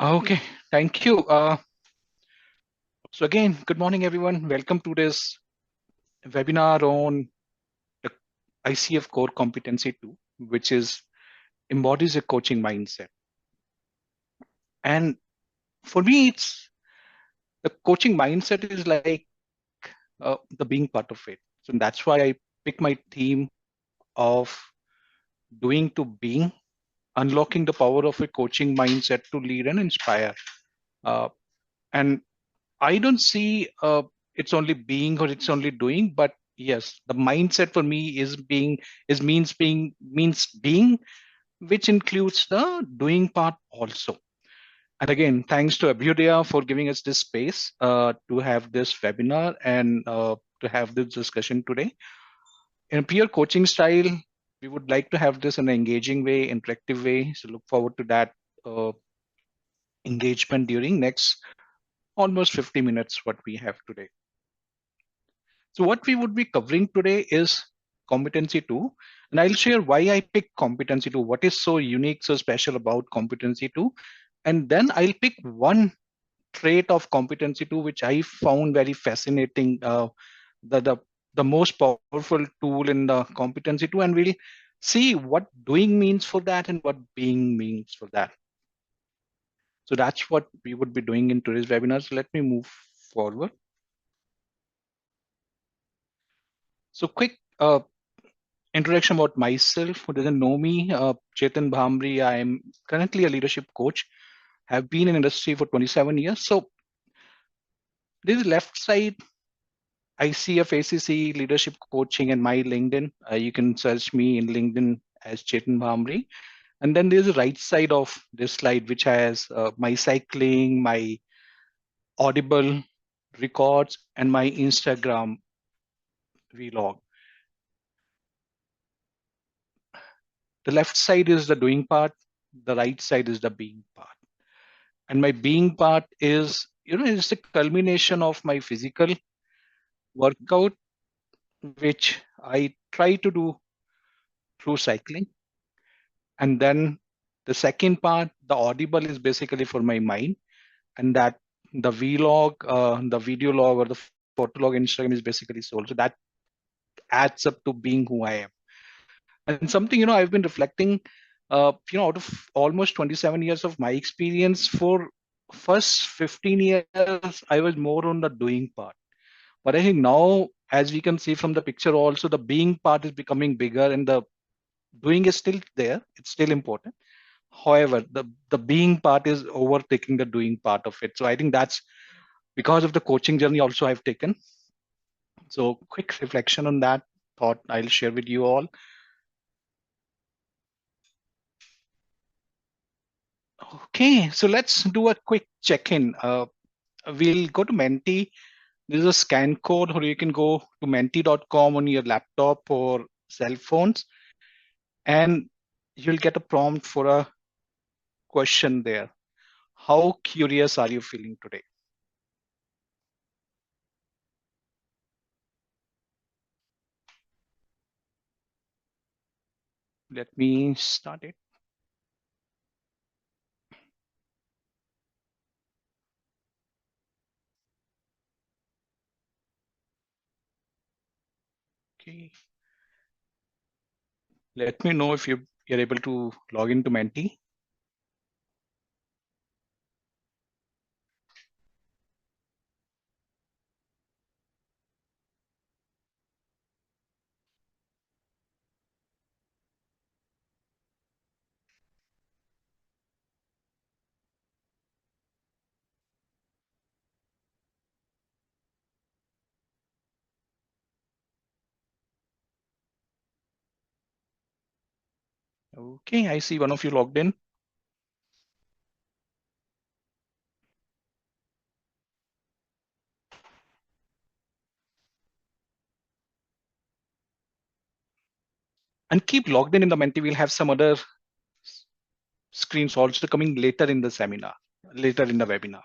Okay, thank you. So again, good morning, everyone. Welcome to this webinar on the ICF Core Competency 2, which is embodies a coaching mindset. And for me, it's the coaching mindset is like the being part of it. So that's why I pick my theme of doing to being, unlocking the power of a coaching mindset to lead and inspire. Uh, and I don't see it's only being or it's only doing, but yes, the mindset for me is means being, which includes the doing part also. And again, thanks to Abhyudaya for giving us this space to have this webinar and to have this discussion today. In a peer coaching style, we would like to have this in an engaging way, interactive way. So look forward to that uh, engagement during next almost 50 minutes what we have today. So what we would be covering today is competency 2, and I'll share why I picked competency 2, what is so unique, so special about competency 2, and then I'll pick one trait of competency 2 which I found very fascinating, the, the the most powerful tool in the competency 2, and we'll see what doing means for that and what being means for that. So that's what we would be doing in today's webinar. So let me move forward. So quick introduction about myself. Who doesn't know me? Chetan Bhambri. I am currently a leadership coach. Have been in industry for 27 years. So this is left side ICF ACC leadership coaching and my LinkedIn. You can search me in LinkedIn as Chetan Bhambri. And then there's the right side of this slide, which has my cycling, my Audible records, and my Instagram vlog. The left side is the doing part. The right side is the being part. And my being part is, it's the culmination of my physical workout, which I try to do through cycling. And then the second part, the audible, is basically for my mind, and that the vlog, the video log or the photo log Instagram is basically soul. So that adds up to being who I am. And something, I've been reflecting, out of almost 27 years of my experience, for first 15 years, I was more on the doing part. But I think now, as we can see from the picture also, the being part is becoming bigger and the doing is still there. It's still important. However, the being part is overtaking the doing part of it. So I think that's because of the coaching journey also I've taken. So quick reflection on that thought I'll share with you all. Okay, so let's do a quick check-in. We'll go to Menti. There's a scan code, or you can go to menti.com on your laptop or cell phones, and you'll get a prompt for a question there. How curious are you feeling today? Let me start it. Okay. Let me know if you're able to log into Menti. Okay, I see one of you logged in. And keep logged in the Menti. We'll have some other screens also coming later in the seminar, later in the webinar.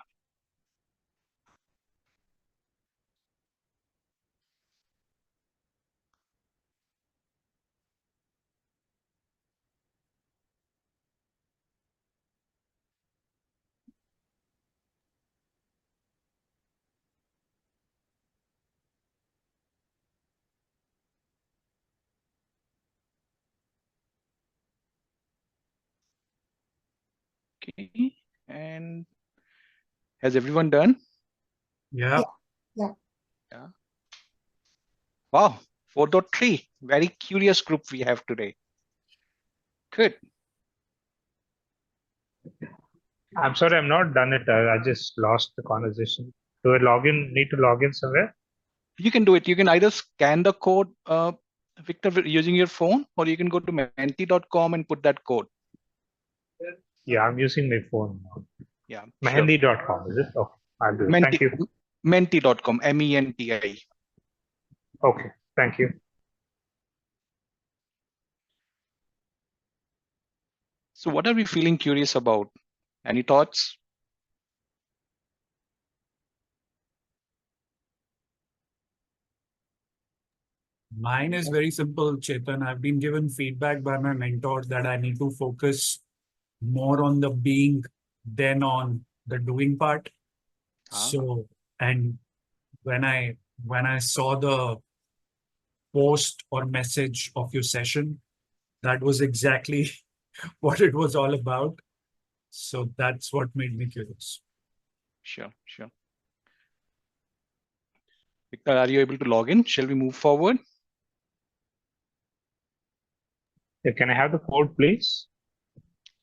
And has everyone done? Yeah. Yeah. Yeah. Wow, 4.3. Very curious group we have today. Good. I'm sorry, I'm not done it. I just lost the conversation. Do I need to log in somewhere? You can do it. You can either scan the code, Victor, using your phone, or you can go to menti.com and put that code. Yeah, I'm using my phone now. Yeah, sure. Mehendi.com, is it? Okay, I'll do it. Thank you. Menti.com, MENTI. Okay, thank you. So what are we feeling curious about? Any thoughts? Mine is very simple, Chetan. I've been given feedback by my mentor that I need to focus more on the being than on the doing part. So, and when I saw the post or message of your session, that was exactly what it was all about. So that's what made me curious. Sure. Victor, are you able to log in? Shall we move forward? Yeah, can I have the code, please?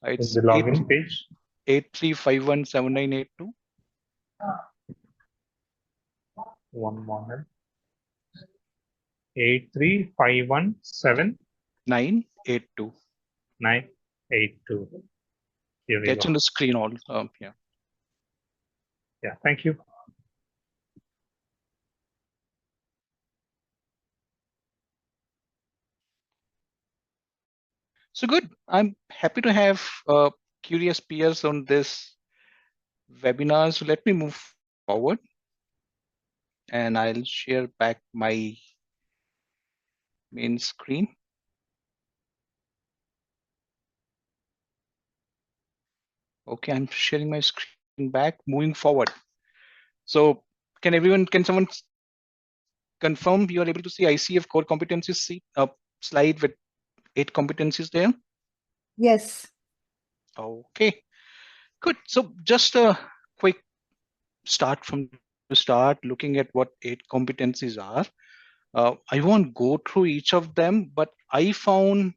It's the login page. 83517982. One moment. 83517 982. 982. Here we It's go. on the screen all. Yeah. Yeah, thank you. So good. I'm happy to have curious peers on this webinar. So let me move forward, and I'll share back my main screen. Okay, I'm sharing my screen back. Moving forward. So can someone confirm you are able to see ICF core competencies slide with 8 competencies there? Yes. Okay, good. So just a quick start from the start, looking at what 8 competencies are. I won't go through each of them, but I found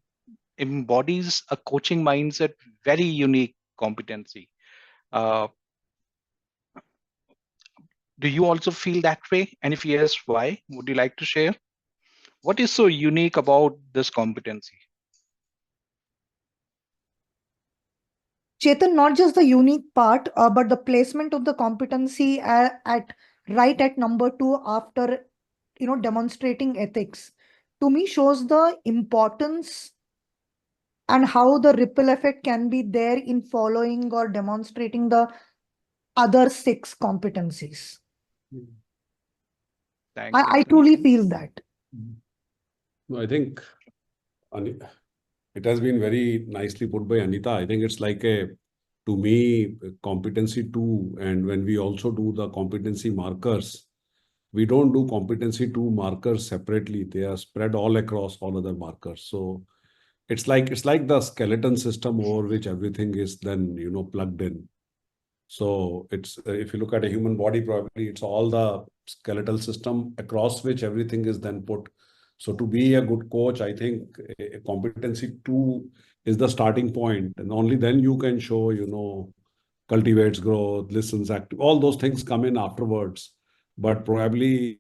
Embodies a coaching mindset very unique competency. Do you also feel that way? And if yes, why? Would you like to share? What is so unique about this competency? Chetan, not just the unique part, but the placement of the competency at number 2 after demonstrating ethics, to me shows the importance and how the ripple effect can be there in following or demonstrating the other 6 competencies. Thanks, I truly feel that. No, I think it has been very nicely put by Anita. I think it's like to me, competency 2. And when we also do the competency markers, we don't do competency 2 markers separately. They are spread all across all other markers. So it's like the skeleton system over which everything is then, plugged in. So it's if you look at a human body, probably it's all the skeletal system across which everything is then put. So to be a good coach, I think a competency 2 is the starting point, and only then you can show, cultivates growth, listens, active, all those things come in afterwards. But probably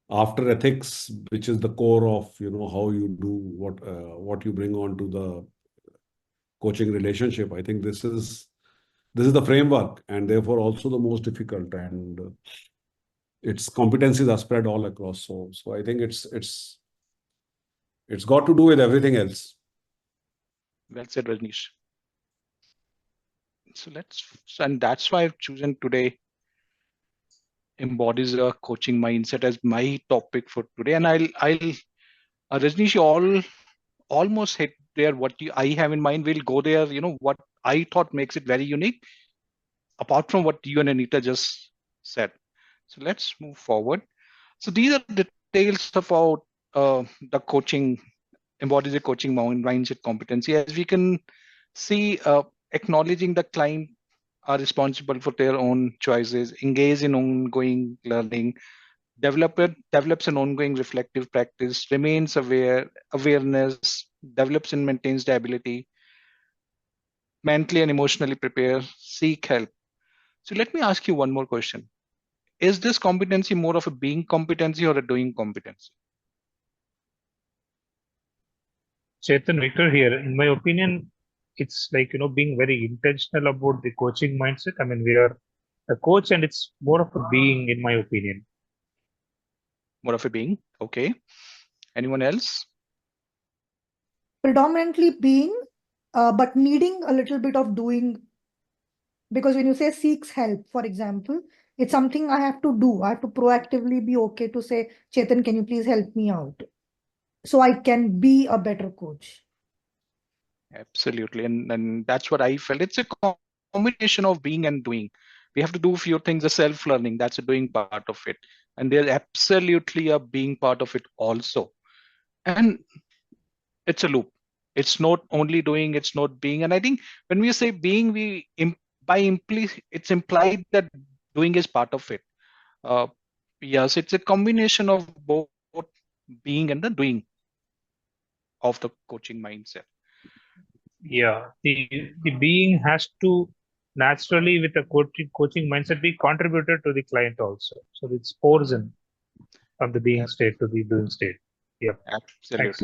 after ethics, which is the core of how you do what you bring on to the coaching relationship, I think this is the framework, and therefore also the most difficult, and its competencies are spread all across. So I think it's got to do with everything else. Well said, Rajneesh. So and that's why I've chosen today Embodies a coaching mindset as my topic for today. And I'll Rajneesh, you almost hit there what I have in mind. We'll go there. What I thought makes it very unique, apart from what you and Anita just said. So let's move forward. So these are details about the coaching, Embodies a coaching mindset competency. As we can see, acknowledging the client are responsible for their own choices, engage in ongoing learning, develops an ongoing reflective practice, remains awareness, develops and maintains the ability, mentally and emotionally prepare, seek help. So let me ask you one more question. Is this competency more of a being competency or a doing competency? Chetan, Victor here. In my opinion, it's like, being very intentional about the coaching mindset. I mean, we are a coach and it's more of a being, in my opinion. More of a being. Okay. Anyone else? Predominantly being, but needing a little bit of doing. Because when you say seeks help, for example, it's something I have to do. I have to proactively be okay to say, Chetan, can you please help me out? So I can be a better coach. Absolutely. And that's what I felt. It's a combination of being and doing. We have to do a few things, the self-learning, that's a doing part of it. And there's absolutely a being part of it also. And it's a loop. It's not only doing, it's not being. And I think when we say being, it's implied that doing is part of it. Yes, it's a combination of both being and the doing of the coaching mindset. Yeah, the being has to naturally, with a coaching mindset, be contributed to the client also. So it's pours in from the being state to the doing state. Yep. Absolutely. Thanks.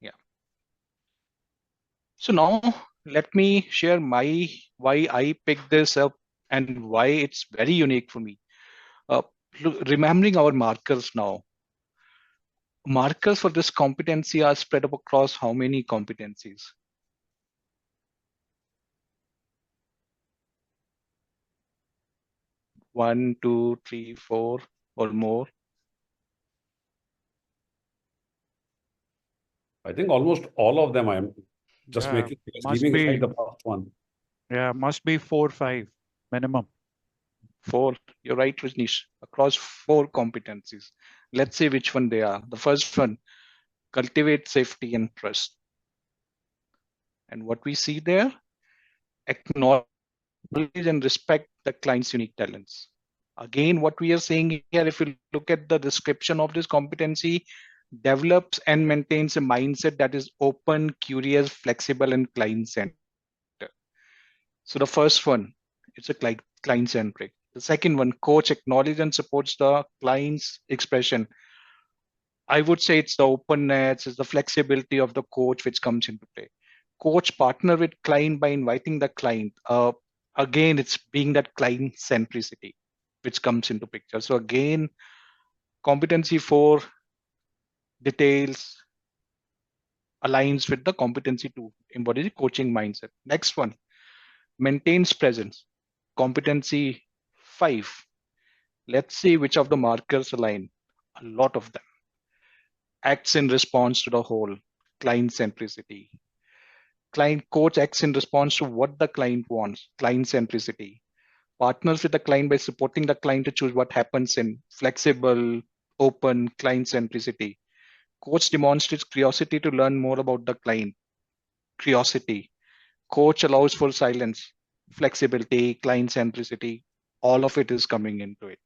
Yeah. So now let me share why I picked this up and why it's very unique for me. Remembering our markers now. Markers for this competency are spread up across how many competencies? One, two, three, four, or more? I think almost all of them. I'm just making leaving aside the first one. Yeah, must be 4, 5 minimum. 4. You're right, Rajneesh. Across 4 competencies. Let's see which one they are. The first one, cultivate safety and trust. And what we see there, acknowledge and respect the client's unique talents. Again, what we are saying here, if you look at the description of this competency, develops and maintains a mindset that is open, curious, flexible, and client-centered. So the first one, it's a client-centric. The second one, coach acknowledges and supports the client's expression. I would say it's the openness, it's the flexibility of the coach which comes into play. Coach partner with client by inviting the client. Again, it's being that client centricity which comes into picture. So again, competency 4 details aligns with the competency 2, embodies coaching mindset. Next one, maintains presence. Competency 5. Let's see which of the markers align. A lot of them. Acts in response to the whole, client centricity. Client coach acts in response to what the client wants, client centricity. Partners with the client by supporting the client to choose what happens in flexible, open, client centricity. Coach demonstrates curiosity to learn more about the client, curiosity. Coach allows for silence, flexibility, client centricity. All of it is coming into it.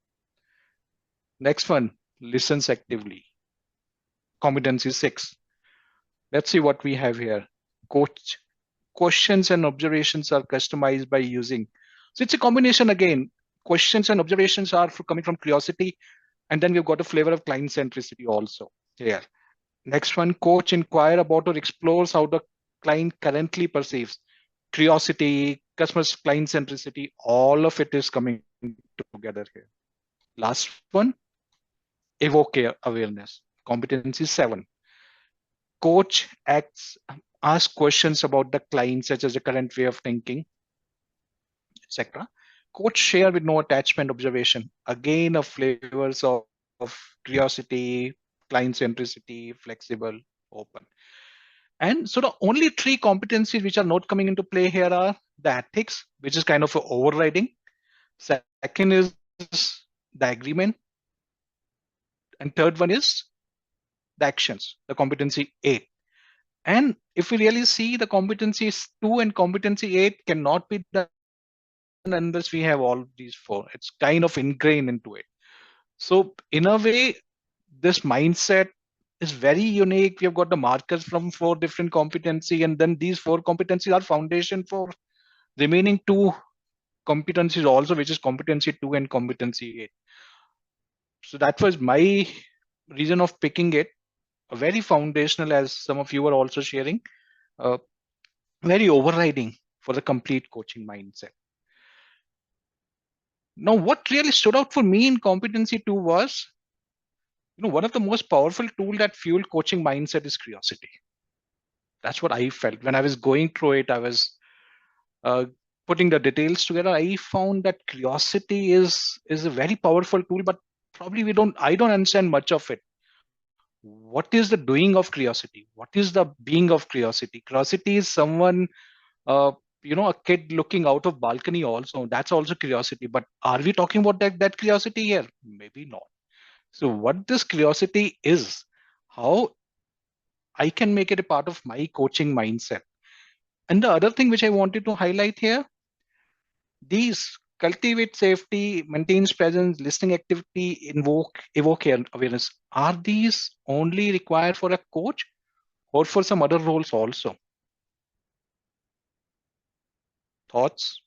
Next one, listens actively. Competency 6. Let's see what we have here. Coach questions and observations are customized by using. So it's a combination again. Questions and observations are coming from curiosity, and then we've got a flavor of client centricity also here. Next one, coach inquire about or explores how the client currently perceives. Curiosity, customers, client centricity, all of it is coming together here. Last one, evoke awareness. Competency 7. Coach asks questions about the client, such as the current way of thinking, etc. Coach share with no attachment observation. Again, of flavors of curiosity, client centricity, flexible, open. And so the only 3 competencies which are not coming into play here are the ethics, which is kind of an overriding. Second is the agreement. And third one is the actions, the competency 8. And if we really see, the competency 2 and competency 8 cannot be done unless we have all these 4. It's kind of ingrained into it. So in a way, this mindset is very unique. We have got the markers from 4 different competency, and then these 4 competencies are foundation for remaining 2 competencies also, which is competency 2 and competency 8. So that was my reason of picking it. Very foundational, as some of you are also sharing, very overriding for the complete coaching mindset. Now, what really stood out for me in competency 2 was, one of the most powerful tool that fuel coaching mindset is curiosity. That's what I felt when I was going through it. I was putting the details together. I found that curiosity is a very powerful tool, but probably I don't understand much of it. What is the doing of curiosity? What is the being of curiosity? Curiosity is someone, a kid looking out of balcony also. That's also curiosity. But are we talking about that curiosity here? Maybe not. So what this curiosity is, how I can make it a part of my coaching mindset. And the other thing which I wanted to highlight here, these cultivate safety, maintains presence, listening activity, evoke awareness. Are these only required for a coach or for some other roles also? Thoughts?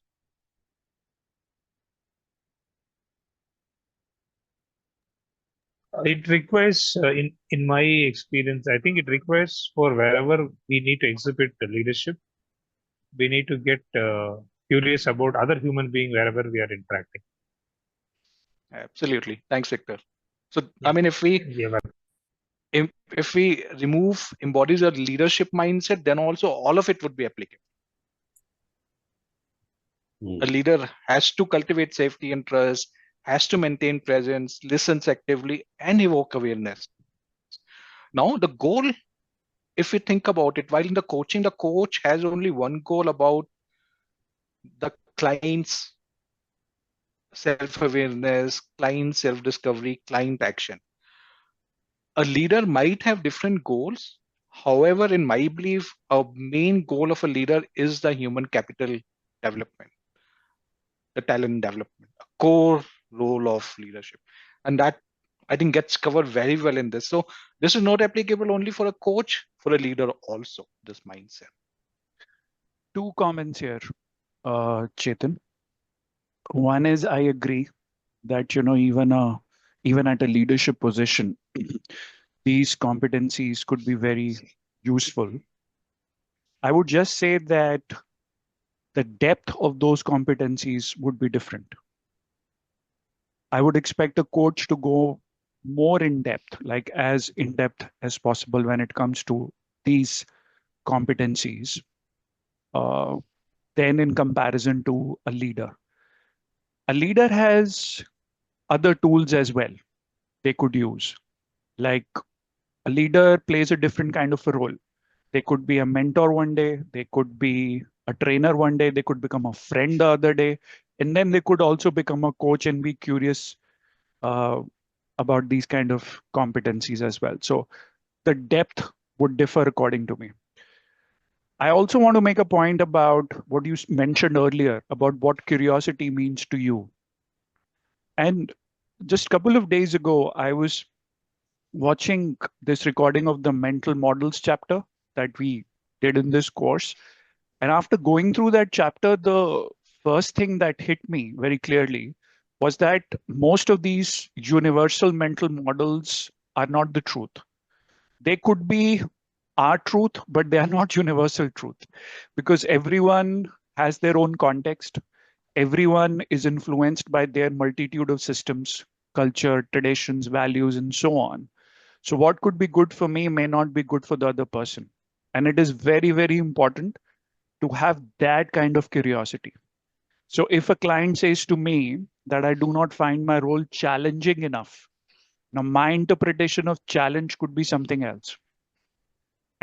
It requires, in my experience, I think it requires for wherever we need to exhibit the leadership, we need to get curious about other human being wherever we are interacting. Absolutely. Thanks, Victor. So, Yeah. I mean, if we remove embodies a leadership mindset, then also all of it would be applicable. A leader has to cultivate safety and trust, has to maintain presence, listens actively, and evoke awareness. Now, the goal, if we think about it, while in the coaching, the coach has only one goal about the client's self-awareness, client self-discovery, client action. A leader might have different goals. However, in my belief, a main goal of a leader is the human capital development, the talent development, a core role of leadership. And that, I think, gets covered very well in this. So this is not applicable only for a coach, for a leader also, this mindset. 2 comments here, Chetan. One is, I agree that, even at a leadership position, these competencies could be very useful. I would just say that the depth of those competencies would be different. I would expect a coach to go more in depth, like as in depth as possible when it comes to these competencies, than in comparison to a leader. A leader has other tools as well they could use. Like, a leader plays a different kind of a role. They could be a mentor one day, they could be a trainer one day, they could become a friend the other day, and then they could also become a coach and be curious about these kind of competencies as well. So the depth would differ according to me. I also want to make a point about what you mentioned earlier about what curiosity means to you. And just a couple of days ago, I was watching this recording of the mental models chapter that we did in this course. And after going through that chapter, the first thing that hit me very clearly was that most of these universal mental models are not the truth. They could be our truth, but they are not universal truth, because everyone has their own context. Everyone is influenced by their multitude of systems, culture, traditions, values, and so on. So what could be good for me may not be good for the other person. And it is very, very important to have that kind of curiosity. So if a client says to me that I do not find my role challenging enough, now my interpretation of challenge could be something else.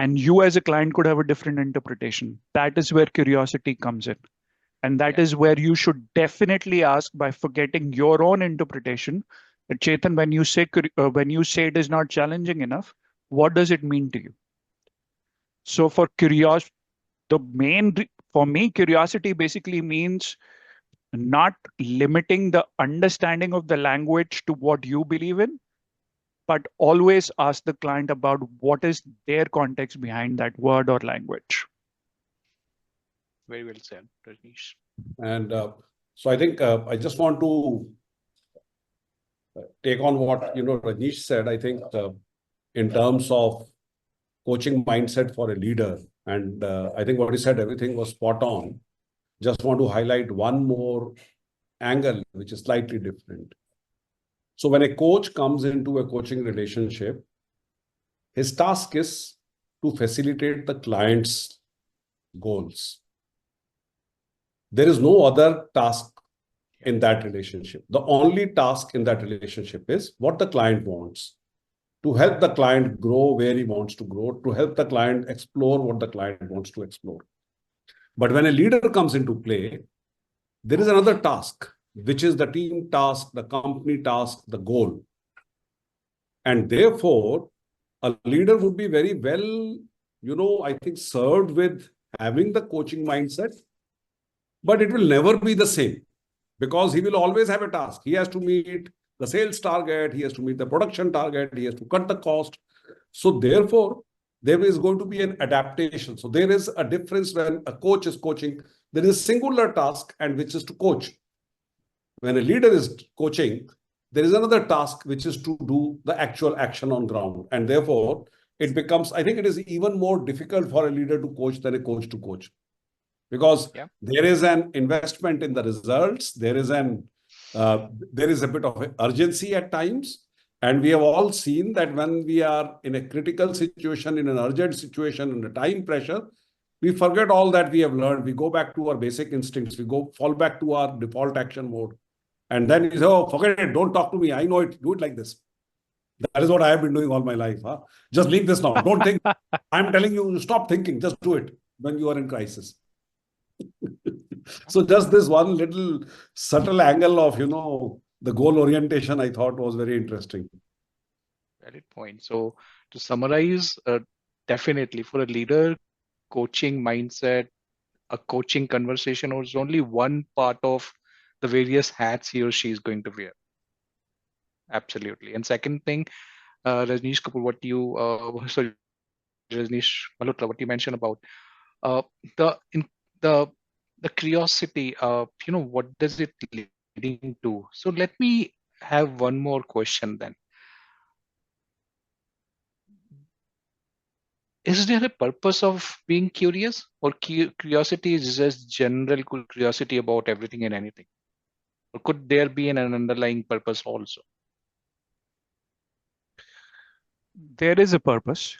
And you as a client could have a different interpretation. That is where curiosity comes in. And that is where you should definitely ask, by forgetting your own interpretation, that Chetan, when you say it is not challenging enough, what does it mean to you? So for me, curiosity basically means not limiting the understanding of the language to what you believe in, but always ask the client about what is their context behind that word or language. Very well said, Rajneesh. And so I think I just want to take on what Rajneesh said. I think in terms of coaching mindset for a leader, and I think what he said, everything was spot on. Just want to highlight one more angle, which is slightly different. So when a coach comes into a coaching relationship, his task is to facilitate the client's goals. There is no other task in that relationship. The only task in that relationship is what the client wants, to help the client grow where he wants to grow, to help the client explore what the client wants to explore. But when a leader comes into play, there is another task, which is the team task, the company task, the goal. And therefore, a leader would be very well, I think, served with having the coaching mindset, but it will never be the same because he will always have a task. He has to meet the sales target, he has to meet the production target, he has to cut the cost. So therefore, there is going to be an adaptation. So there is a difference when a coach is coaching. There is a singular task, and which is to coach. When a leader is coaching, there is another task, which is to do the actual action on ground. And therefore, it becomes, I think it is even more difficult for a leader to coach than a coach to coach. Because there is an investment in the results. There is a bit of urgency at times. And we have all seen that when we are in a critical situation, in an urgent situation, in a time pressure, we forget all that we have learned. We go back to our basic instincts. We fall back to our default action mode. And then you say, oh, forget it. Don't talk to me. I know it. Do it like this. That is what I have been doing all my life. Huh? Just leave this now. Don't think. I'm telling you, stop thinking. Just do it when you are in crisis. So just this one little subtle angle of, the goal orientation, I thought was very interesting. Valid point. So to summarize, definitely for a leader, coaching mindset, a coaching conversation is only one part of the various hats he or she is going to wear. Absolutely. And second thing, Rajneesh Kapoor, Rajneesh Malhotra, what you mentioned about the curiosity, what does it leading to? So let me have one more question then. Is there a purpose of being curious, or curiosity is just general curiosity about everything and anything? Or could there be an underlying purpose also? There is a purpose.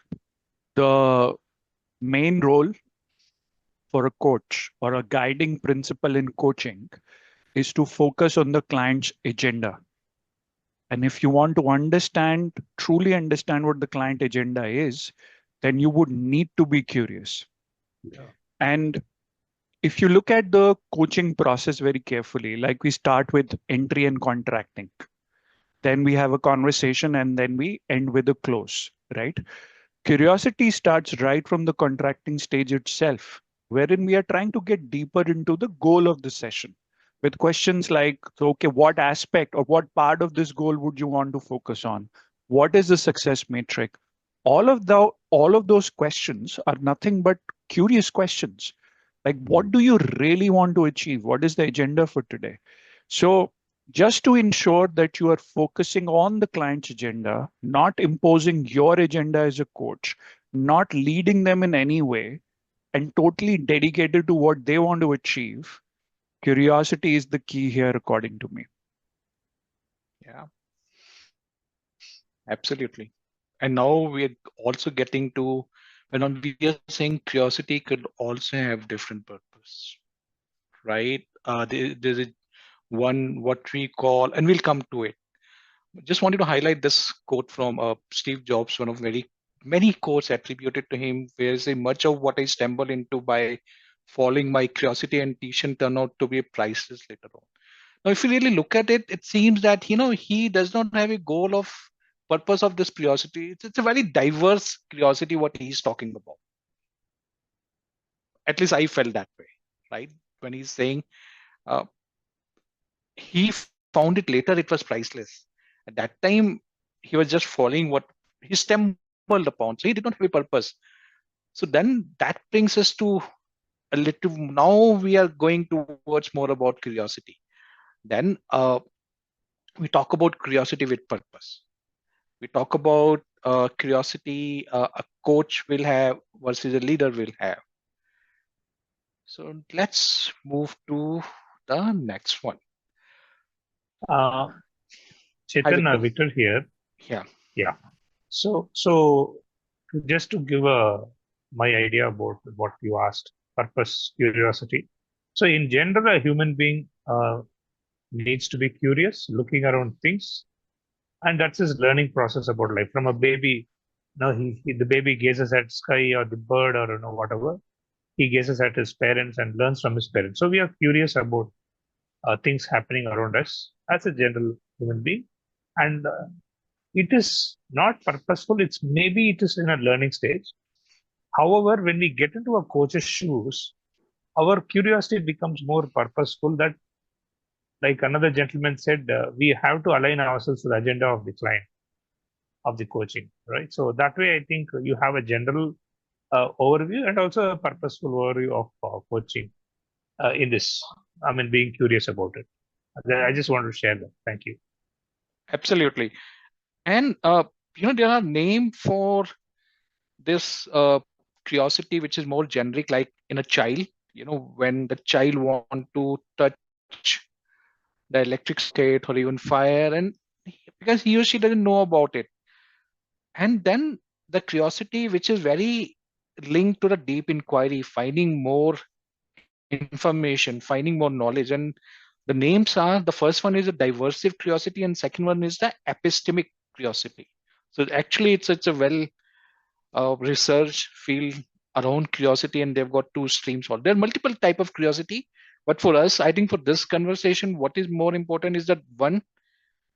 The main role for a coach or a guiding principle in coaching is to focus on the client's agenda. And if you want to truly understand what the client agenda is, then you would need to be curious. Yeah. And if you look at the coaching process very carefully, like we start with entry and contracting, then we have a conversation, and then we end with a close, right? Curiosity starts right from the contracting stage itself, wherein we are trying to get deeper into the goal of the session with questions like, so, okay, what aspect or what part of this goal would you want to focus on? What is the success metric? All of those questions are nothing but curious questions. Like, what do you really want to achieve? What is the agenda for today? So just to ensure that you are focusing on the client's agenda, not imposing your agenda as a coach, not leading them in any way, and totally dedicated to what they want to achieve, curiosity is the key here, according to me. Yeah, absolutely. And now we're also getting to, when we are saying curiosity could also have different purpose, right? There's one what we call, and we'll come to it. Just wanted to highlight this quote from Steve Jobs, one of many quotes attributed to him, where say much of what I stumble into by following my curiosity and tuition turn out to be priceless later on. Now, if you really look at it, it seems that he does not have a goal of purpose of this curiosity. It's a very diverse curiosity what he's talking about. At least I felt that way, right? When he's saying he found it later, it was priceless. At that time, he was just following what he stumbled upon. So he did not have a purpose. So then that brings us to a little, now we are going towards more about curiosity. Then we talk about curiosity with purpose. We talk about curiosity a coach will have versus a leader will have. So let's move to the next one. Uh, Hi, Chetan, Victor. Victor here. Yeah. Yeah. So just to give my idea about what you asked, purpose, curiosity. So in general, a human being needs to be curious, looking around things, and that's his learning process about life. From a baby, now the baby gazes at sky or the bird or whatever. He gazes at his parents and learns from his parents. So we are curious about things happening around us as a general human being, and it is not purposeful. It's maybe it is in a learning stage. However, when we get into a coach's shoes, our curiosity becomes more purposeful. That, like another gentleman said, we have to align ourselves to the agenda of the client, of the coaching, right? So that way, I think you have a general overview and also a purposeful overview of coaching in this. I mean, being curious about it. I just want to share that. Thank you. Absolutely. And there are names for this curiosity which is more generic, like in a child, when the child want to touch the electric socket or even fire, and because he or she doesn't know about it. And then the curiosity which is very linked to the deep inquiry, finding more information, finding more knowledge. And the names are, the first one is a diversive curiosity and second one is the epistemic curiosity. So actually it's a well research field around curiosity, and they've got two streams. For there are multiple type of curiosity, but for us, I think for this conversation, what is more important is that one,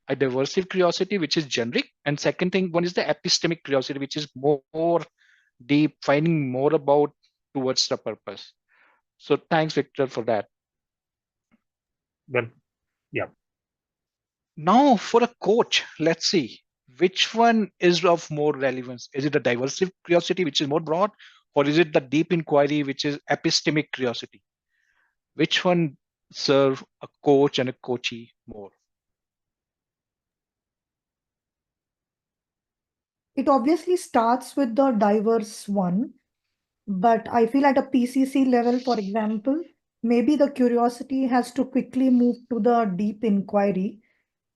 a diversive curiosity which is generic, and second thing, one is the epistemic curiosity which is more deep, finding more about towards the purpose. So thanks, Victor, for that. Well, yeah. Now for a coach, let's see which one is of more relevance. Is it the diversive curiosity which is more broad, or is it the deep inquiry which is epistemic curiosity? Which one serve a coach and a coachee more? It obviously starts with the diverse one, but I feel at a PCC level, for example, maybe the curiosity has to quickly move to the deep inquiry,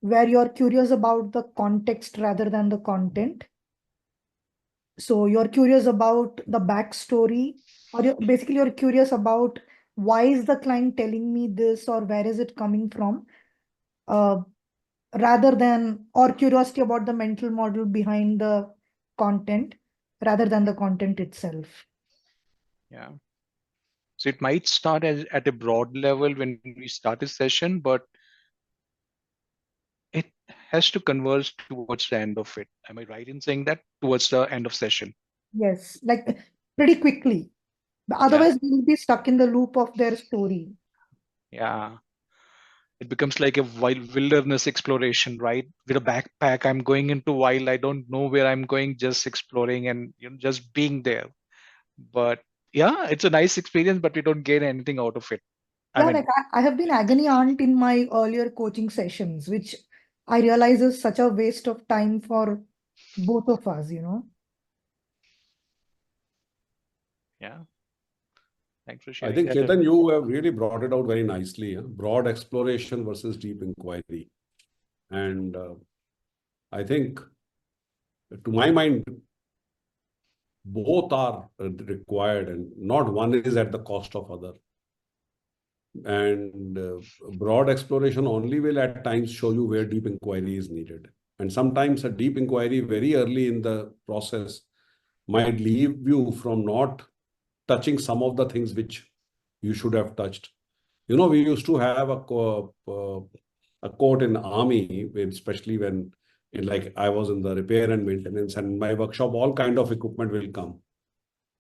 where you're curious about the context rather than the content. So you're curious about the backstory, or you're curious about why is the client telling me this, or where is it coming from, rather than, or curiosity about the mental model behind the content rather than the content itself. Yeah. So it might start at a broad level when we start a session, but it has to converge towards the end of it. Am I right in saying that? Towards the end of session? Yes, like pretty quickly. Otherwise, we'll be stuck in the loop of their story. Yeah. It becomes like a wilderness exploration, right? With a backpack, I'm going into wild. I don't know where I'm going, just exploring and just being there. But yeah, it's a nice experience, but we don't gain anything out of it. Yeah, like I have been agony aunt in my earlier coaching sessions, which I realize is such a waste of time for both of us, Yeah. Thanks for sharing. I think, Chetan, you have really brought it out very nicely. Broad exploration versus deep inquiry. And I think, to my mind, both are required and not one is at the cost of other. And broad exploration only will at times show you where deep inquiry is needed. And sometimes a deep inquiry very early in the process might leave you from not touching some of the things which you should have touched. We used to have a quote in army, especially when like I was in the repair and maintenance, and in my workshop, all kind of equipment will come.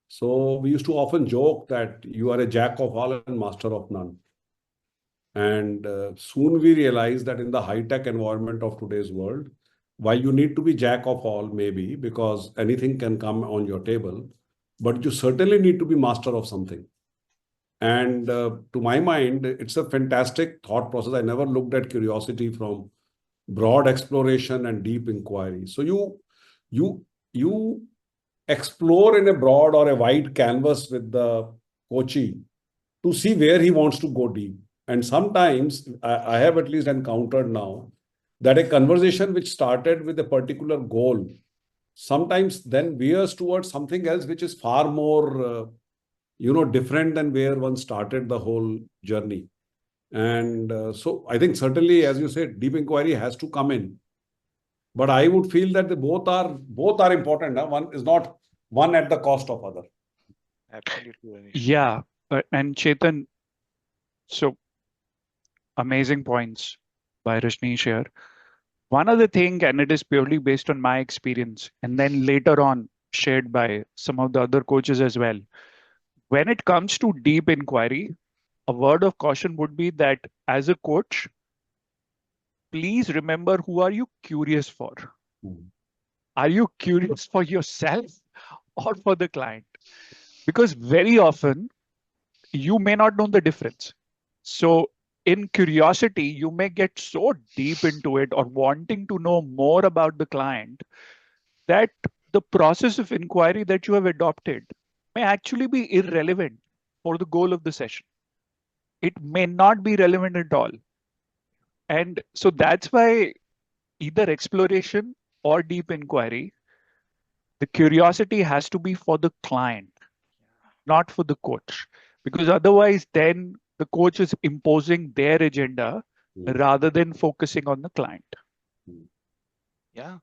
So we used to often joke that you are a jack of all and master of none. And soon we realized that in the high-tech environment of today's world, while you need to be jack of all, maybe because anything can come on your table, but you certainly need to be master of something. And to my mind, it's a fantastic thought process. I never looked at curiosity from broad exploration and deep inquiry. So you explore in a broad or a wide canvas with the coachee to see where he wants to go deep. And sometimes I have at least encountered now that a conversation which started with a particular goal sometimes then veers towards something else which is far more different than where one started the whole journey. And so I think certainly, as you said, deep inquiry has to come in. But I would feel that both are important. Huh? One is not one at the cost of other. Absolutely, Ranish. Yeah, and Chetan, so amazing points by Rajneesh here. One other thing, and it is purely based on my experience, and then later on shared by some of the other coaches as well. When it comes to deep inquiry, a word of caution would be that as a coach, please remember, who are you curious for? Mm. Are you curious for yourself or for the client? Because very often you may not know the difference. So in curiosity, you may get so deep into it or wanting to know more about the client that the process of inquiry that you have adopted may actually be irrelevant for the goal of the session. It may not be relevant at all. And so that's why either exploration or deep inquiry, the curiosity has to be for the client, not for the coach. Because otherwise, then the coach is imposing their agenda rather than focusing on the client. Yeah,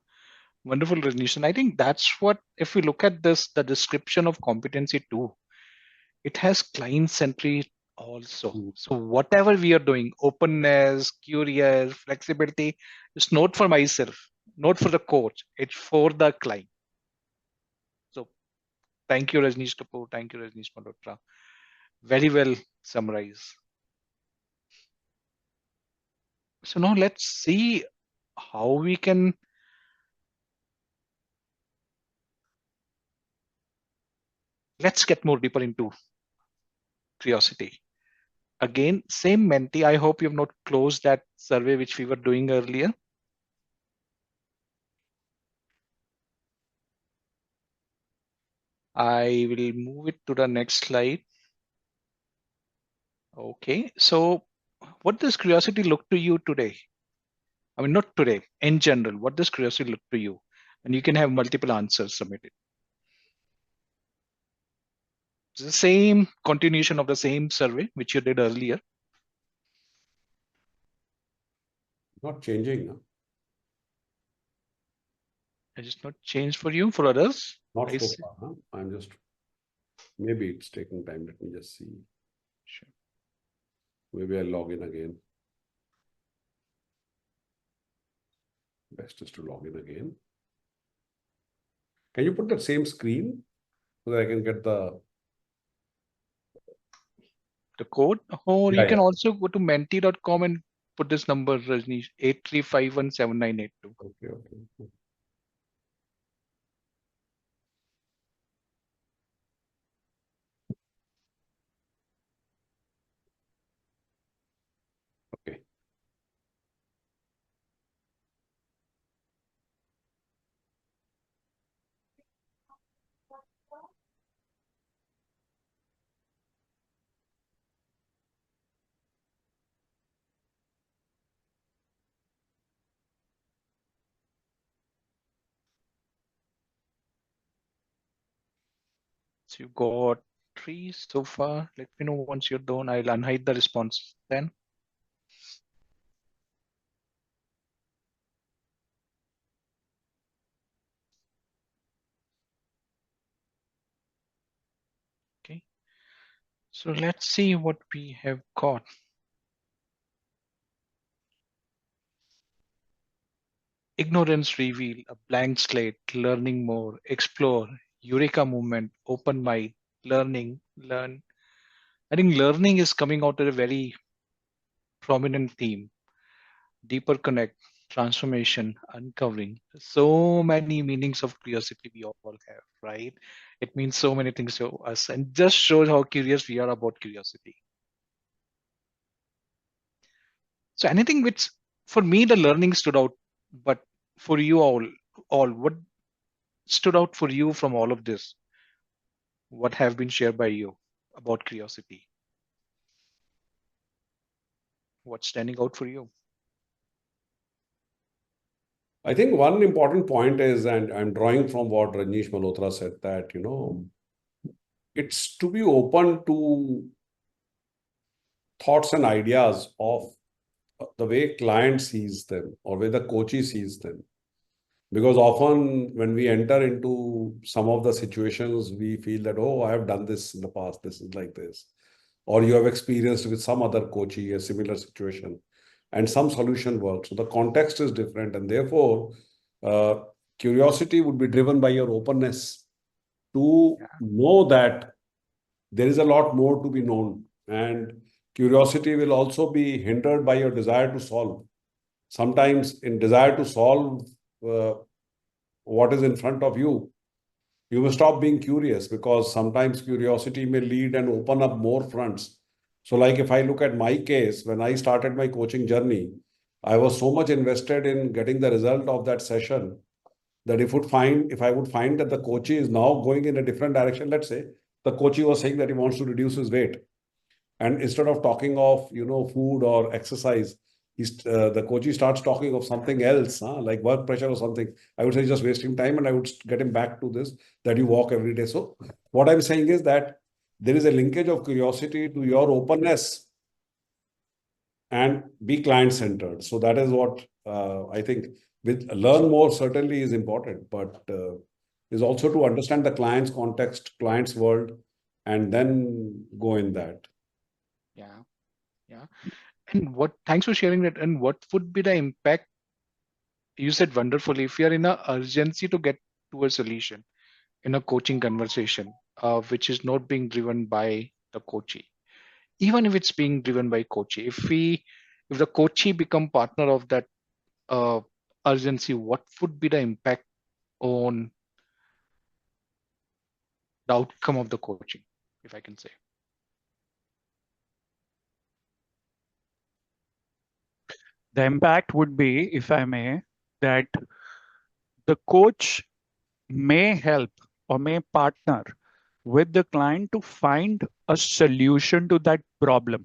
wonderful, Rajneesh. And I think that's what, if we look at this, the description of competency too, it has client-centric also. So whatever we are doing, openness, curious, flexibility, it's not for myself, not for the coach, it's for the client. So thank you, Rajneesh Kapoor. Thank you, Rajneesh Malhotra. Very well summarized. So now let's see how we can let's get more deeper into curiosity. Again, same mentee. I hope you have not closed that survey which we were doing earlier. I will move it to the next slide. Okay, so what does curiosity look to you today? I mean, not today, in general, what does curiosity look to you? And you can have multiple answers submitted. It's the same continuation of the same survey which you did earlier. Not changing. No? It is not changed for you, for others. Not I so see. far. Huh? I'm just, maybe it's taking time. Let me just see. Sure. Maybe I'll log in again. Best is to log in again. Can you put that same screen so that I can get the code, or Yeah, you can yeah. also go to menti.com and put this number, Rajneesh, 83517982. Okay. Okay. So you got 3 so far. Let me know once you're done. I'll unhide the response then. Okay. So let's see what we have got. Ignorance reveal, a blank slate, learning more, explore, eureka movement, open mind, learn. I think learning is coming out as a very prominent theme. Deeper connect, transformation, uncovering. So many meanings of curiosity we all have, right? It means so many things to us and just shows how curious we are about curiosity. So anything which, for me, the learning stood out, but for you all, what stood out for you from all of this? What have been shared by you about curiosity? What's standing out for you? I think one important point is, and I'm drawing from what Rajneesh Malhotra said, that, it's to be open to thoughts and ideas of the way client sees them or way the coachee sees them. Because often when we enter into some of the situations, we feel that, oh, I have done this in the past, this is like this. Or you have experienced with some other coachee a similar situation and some solution works. So the context is different. And therefore, curiosity would be driven by your openness to know that there is a lot more to be known. And curiosity will also be hindered by your desire to solve. Sometimes in desire to solve what is in front of you, you will stop being curious, because sometimes curiosity may lead and open up more fronts. So like if I look at my case, when I started my coaching journey, I was so much invested in getting the result of that session that if I would find that the coachee is now going in a different direction, let's say the coachee was saying that he wants to reduce his weight, and instead of talking of food or exercise, the coachee starts talking of something else, like work pressure or something. I would say just wasting time, and I would get him back to this, that you walk every day. So what I'm saying is that there is a linkage of curiosity to your openness and be client-centered. So that is what I think with learn more certainly is important, but is also to understand the client's context, client's world, and then go in that. Yeah. And thanks for sharing that. And what would be the impact? You said wonderfully, if you are in a urgency to get to a solution in a coaching conversation, which is not being driven by the coachee, even if it's being driven by coachee, if the coachee become partner of that uh, urgency, what would be the impact on the outcome of the coaching, if I can say? The impact would be, if I may, that the coach may help or may partner with the client to find a solution to that problem,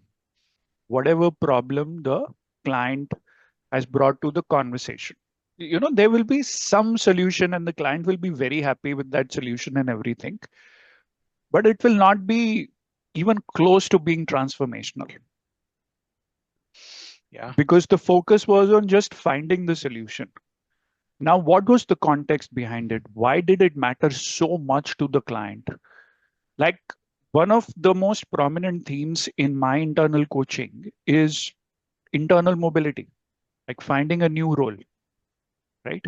whatever problem the client has brought to the conversation. There will be some solution and the client will be very happy with that solution and everything, but it will not be even close to being transformational. Yeah. Because the focus was on just finding the solution. Now, what was the context behind it? Why did it matter so much to the client? Like, one of the most prominent themes in my internal coaching is internal mobility, like finding a new role, right?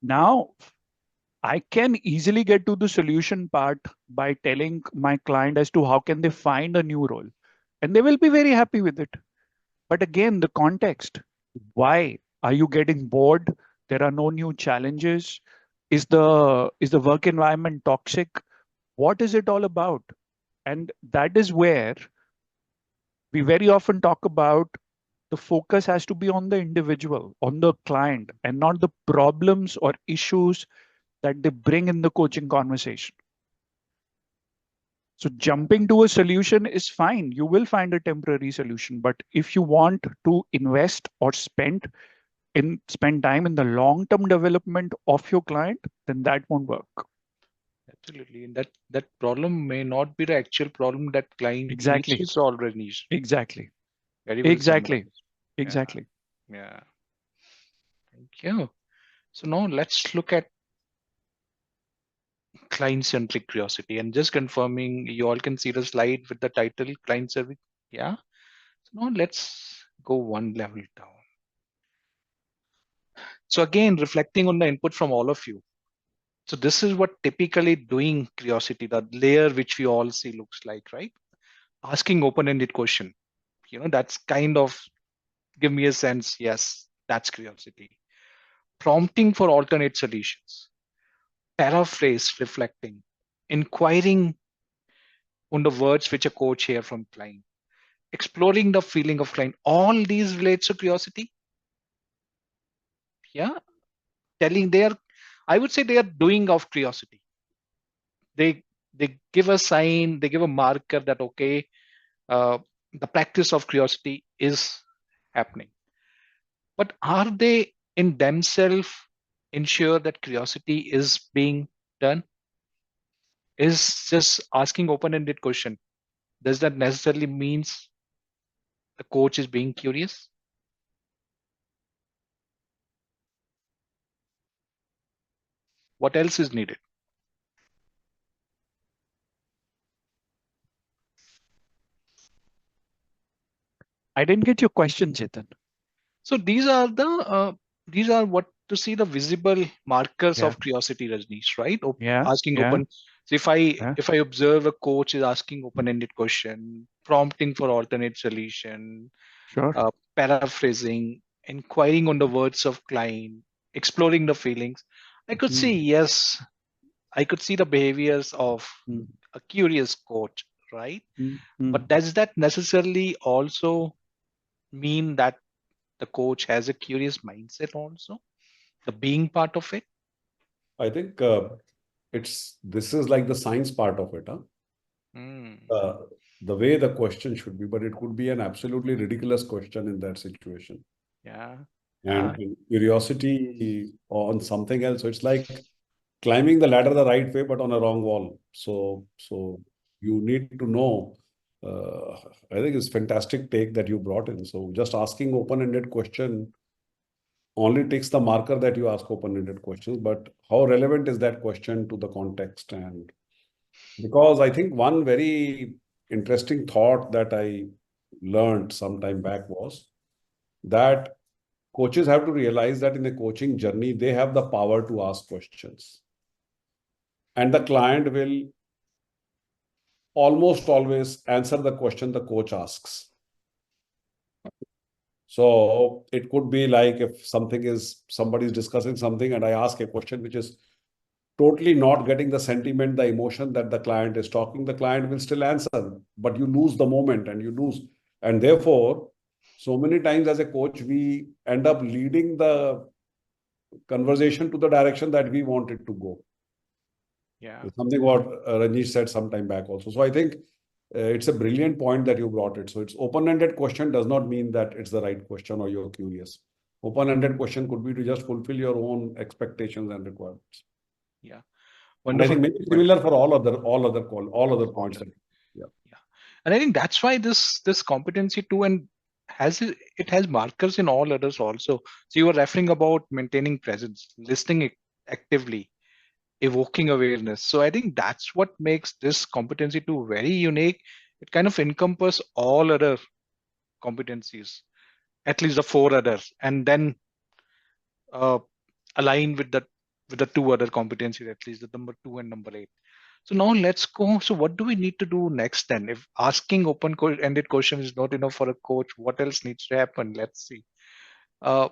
Now, I can easily get to the solution part by telling my client as to how can they find a new role, and they will be very happy with it. But again, the context, why are you getting bored? There are no new challenges. Is the work environment toxic? What is it all about? And that is where we very often talk about the focus has to be on the individual, on the client, and not the problems or issues that they bring in the coaching conversation. So jumping to a solution is fine. You will find a temporary solution. But if you want to invest or spend time in the long-term development of your client, then that won't work. Absolutely. And that problem may not be the actual problem that client Exactly. needs to solve, Rajneesh. Exactly. Very well Exactly. summarized. Exactly. Yeah. Thank you. So now let's look at client-centric curiosity, and just confirming you all can see the slide with the title client-centric. Yeah. So now let's go one level down. So again, reflecting on the input from all of you, So this is what typically doing curiosity, the layer which we all see looks like, right? Asking open-ended question. That's kind of give me a sense. Yes, that's curiosity. Prompting for alternate solutions. Paraphrase, reflecting. Inquiring on the words which a coach hear from client. Exploring the feeling of client. All these relates to curiosity. Yeah. I would say they are doing of curiosity. They give a sign, they give a marker that, okay, the practice of curiosity is happening. But are they in themselves ensure that curiosity is being done? Is just asking open-ended question, does that necessarily means the coach is being curious? What else is needed? I didn't get your question, Chetan. So these are what to see the visible markers Yeah. of curiosity, Rajneesh, right? Yeah. Asking Yeah. open. So Yeah. if I observe a coach is asking open-ended question, prompting for alternate solution, Sure. paraphrasing, inquiring on the words of client, exploring the feelings, I could see, yes, I could see the behaviors of Mm. a curious coach, right? Mm. But does that necessarily also mean that the coach has a curious mindset also? The being part of it? I think this is like the science part of it, huh? Mm, The way the question should be, but it could be an absolutely ridiculous question in that situation. yeah. And curiosity on something else. So it's like climbing the ladder the right way, but on a wrong wall. So you need to know. I think it's fantastic take that you brought in. So just asking open-ended question only takes the marker that you ask open-ended questions, but how relevant is that question to the context? And because I think one very interesting thought that I learned some time back was that coaches have to realize that in a coaching journey, they have the power to ask questions. And the client will almost always answer the question the coach asks. So it could be like if somebody is discussing something and I ask a question which is totally not getting the sentiment, the emotion that the client is talking, the client will still answer, but you lose the moment and you lose. And therefore, so many times as a coach, we end up leading the conversation to the direction that we want it to go. Yeah. Something what Rajneesh said some time back also. So I think it's a brilliant point that you brought it. So it's open-ended question does not mean that it's the right question or you're curious. Open-ended question could be to just fulfill your own expectations and requirements. Yeah. And I Wonderful. think maybe similar for all other points. Yeah. Yeah. And I think that's why this competency too, and it has markers in all others also. So you were referring about maintaining presence, listening actively, evoking awareness. So I think that's what makes this competency too very unique. It kind of encompasses all other competencies, at least the four others, and then uh, align with the two other competencies, at least the number 2 and number 8. So now let's go. So what do we need to do next then? If asking open-ended question is not enough for a coach, what else needs to happen? Let's see. Uh,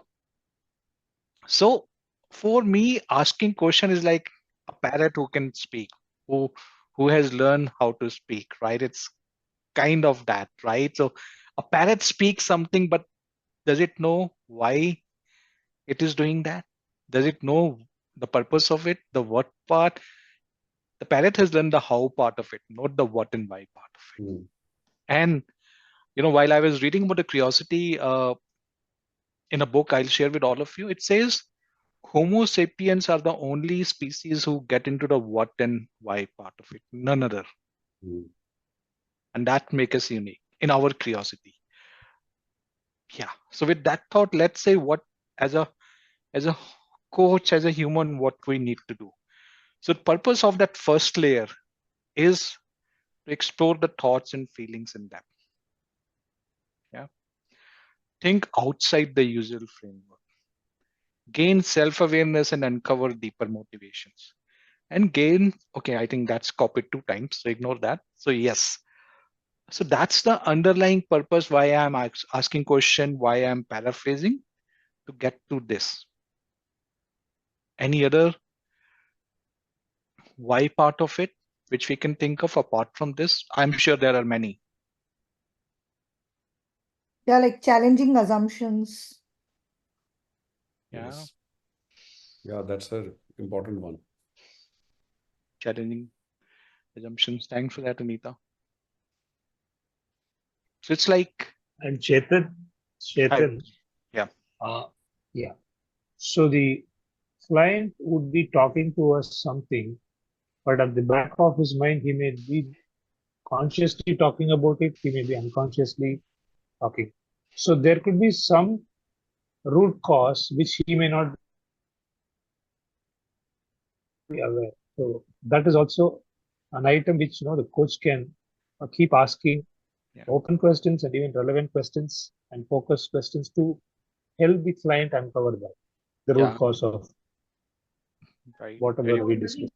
so for me, asking question is like a parrot who can speak, who who has learned how to speak, right? It's kind of that, right? So a parrot speaks something, but does it know why it is doing that? Does it know the purpose of it, the what part? The parrot has learned the how part of it, not the what and why part of it. Mm. And while I was reading about the curiosity in a book I'll share with all of you, it says Homo sapiens are the only species who get into the what and why part of it, none other. Mm. And that makes us unique in our curiosity. Yeah. So with that thought, let's say what as a coach, as a human, what we need to do. So the purpose of that first layer is to explore the thoughts and feelings in depth. Yeah. Think outside the usual framework. Gain self-awareness and uncover deeper motivations. And gain, okay, I think that's copied 2 times, so ignore that. So yes. So that's the underlying purpose why I'm asking question, why I'm paraphrasing to get to this. Any other why part of it which we can think of apart from this? I'm sure there are many. Yeah, like challenging assumptions. Yeah, Yes. Yeah, that's an important one. challenging assumptions. Thanks for that, Anita. So it's like, And Chetan, yeah, yeah. So the client would be talking to us something, but at the back of his mind, he may be consciously talking about it, he may be unconsciously talking. So there could be some root cause which he may not be aware. So that is also an item which the coach can keep asking yeah, open questions and even relevant questions and focused questions to help the client uncover that the root yeah, cause of right. whatever Very we well. discussed.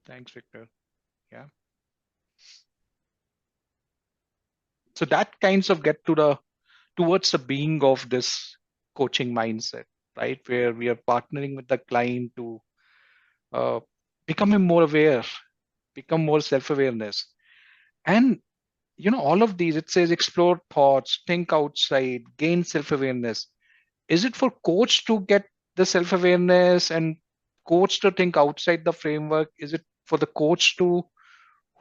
Thanks, Victor. Yeah. So that kinds of get to the towards the being of this coaching mindset, right? Where we are partnering with the client to uh, becoming more aware, become more self-awareness. And all of these, it says explore thoughts, think outside, gain self-awareness. Is it for coach to get the self-awareness and coach to think outside the framework? Is it for the coach to,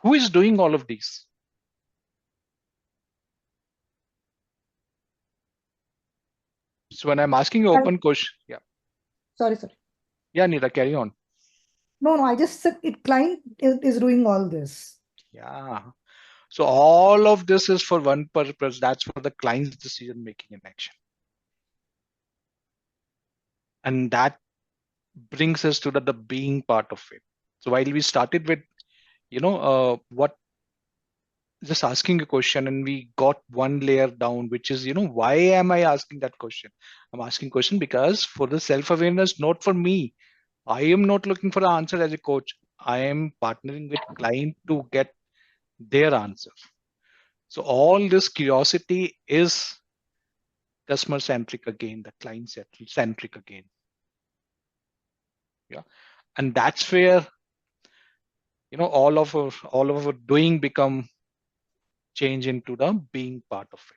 who is doing all of these? So when I'm asking you open question, yeah. Sorry. Yeah, Nita, carry on. No, I just said it. Client is doing all this. Yeah. So all of this is for one purpose. That's for the client's decision making in action. And that brings us to the being part of it. So while we started with, what just asking a question, and we got one layer down, which is, why am I asking that question? I'm asking question because for the self-awareness, not for me. I am not looking for the answer as a coach. I am partnering with client to get their answer. So all this curiosity is customer centric again, the client centric again. Yeah. And that's where, all of our doing become change into the being part of it.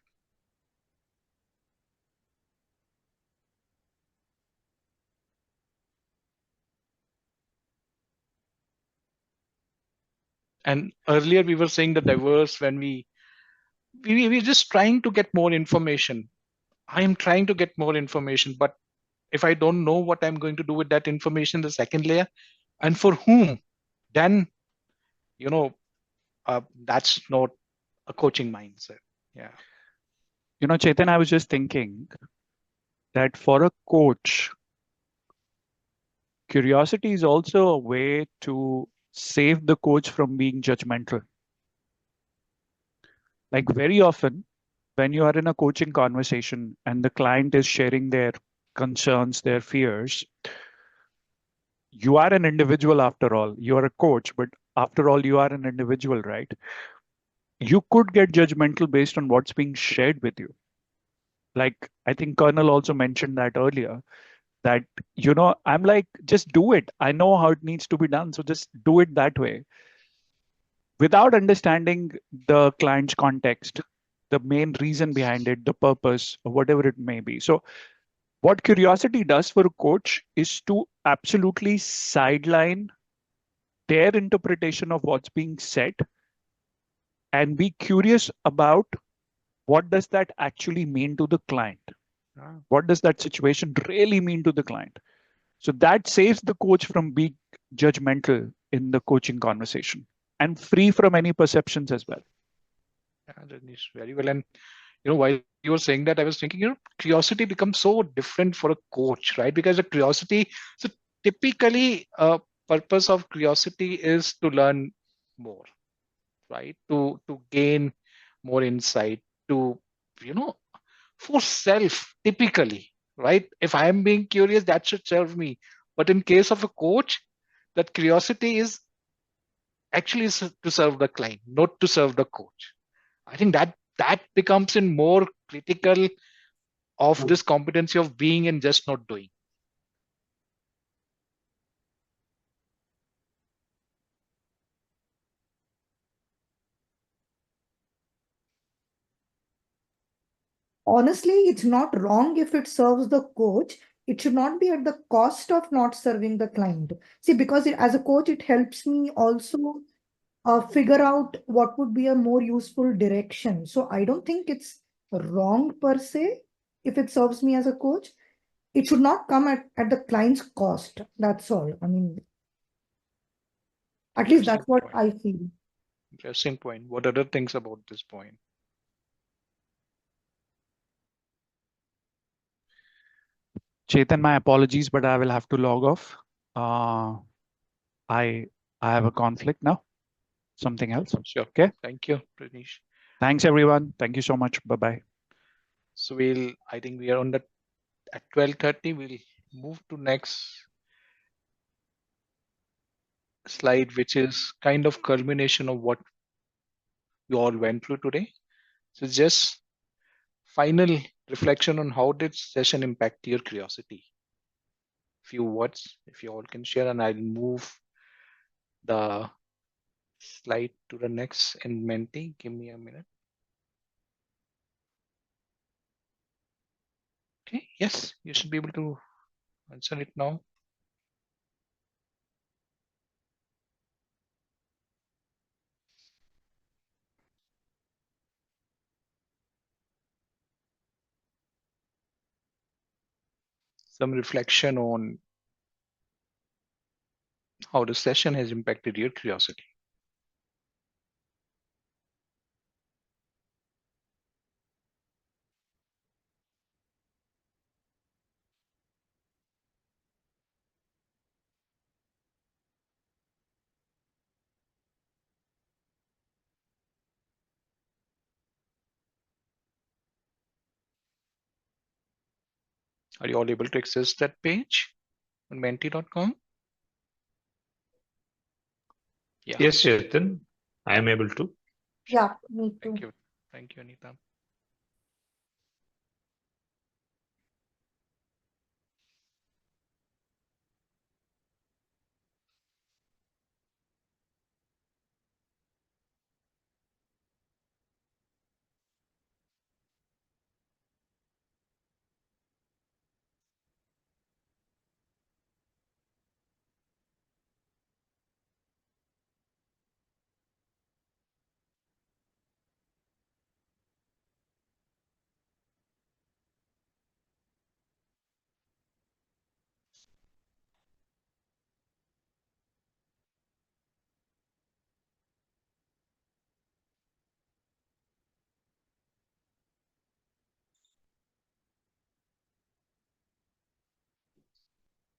And earlier we were saying the diverse when we're just trying to get more information. I am trying to get more information, but if I don't know what I'm going to do with that information, the second layer, and for whom, then that's not a coaching mindset. Yeah. Chetan, I was just thinking that for a coach, curiosity is also a way to save the coach from being judgmental. Like very often, when you are in a coaching conversation and the client is sharing their concerns, their fears, you are an individual after all. You are a coach, but after all, you are an individual, right? You could get judgmental based on what's being shared with you. Like I think Colonel also mentioned that earlier, that, I'm like, just do it. I know how it needs to be done. So just do it that way without understanding the client's context, the main reason behind it, the purpose, or whatever it may be. So what curiosity does for a coach is to absolutely sideline their interpretation of what's being said and be curious about what does that actually mean to the client? What does that situation really mean to the client? So that saves the coach from being judgmental in the coaching conversation and free from any perceptions as well. Yeah, Rajneesh, very well. And while you were saying that, I was thinking, curiosity becomes so different for a coach, right? Because the curiosity, so typically, purpose of curiosity is to learn more, right? To gain more insight, to for self, typically, right? If I am being curious, that should serve me. But in case of a coach, that curiosity is actually to serve the client, not to serve the coach. I think that becomes in more critical of this competency of being and just not doing. Honestly, it's not wrong if it serves the coach. It should not be at the cost of not serving the client. See, because as a coach, it helps me also figure out what would be a more useful direction. So I don't think it's wrong per se if it serves me as a coach. It should not come at the client's cost. That's all. I mean, at least that's what I feel. Interesting point. What other things about this point? Chetan, my apologies, but I will have to log off. I have a conflict now. Something else. Sure. Okay. Thank you, Pranish. Thanks, everyone. Thank you so much. Bye-bye. So I think we are on at 12:30. We'll move to next slide, which is kind of culmination of what we all went through today. So just final reflection on how did session impact your curiosity? Few words, if you all can share, and I'll move the slide to the next in Menti. Give me a minute. Okay, yes, you should be able to answer it now. Some reflection on how the session has impacted your curiosity. Are you all able to access that page on menti.com? Yeah. Yes, Chetan, I am able to. Yeah, me too. Thank you. Thank you, Anita.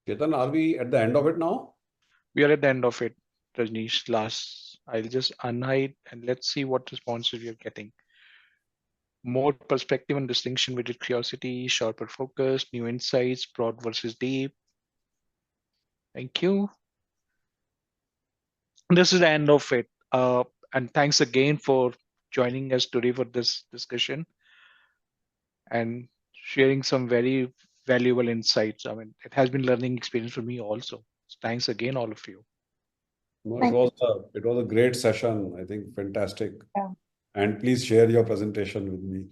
Chetan, are we at the end of it now? We are at the end of it, Rajneesh. I'll just unhide and let's see what responses we are getting. More perspective and distinction with curiosity, sharper focus, new insights, broad versus deep. Thank you. This is the end of it. And thanks again for joining us today for this discussion and sharing some very valuable insights. I mean, it has been learning experience for me also. So thanks again, all of you. No, Thank it was a great session. I think fantastic. Yeah. And please share your presentation with me.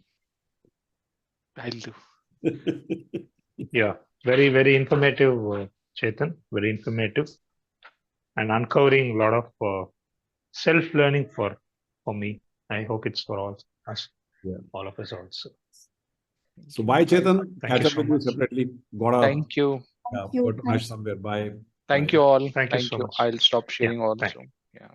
I'll do. Yeah, very, very informative, Chetan, very informative, and uncovering a lot of self-learning for me. I hope it's for all us, all of us also. So bye, Chetan. Thank Catch you up so with you much. separately. Gotta, Thank you. yeah, you. got to match somewhere. Bye. Thank Bye. you all. Thank you so much. I'll stop sharing Yeah, also. Yeah.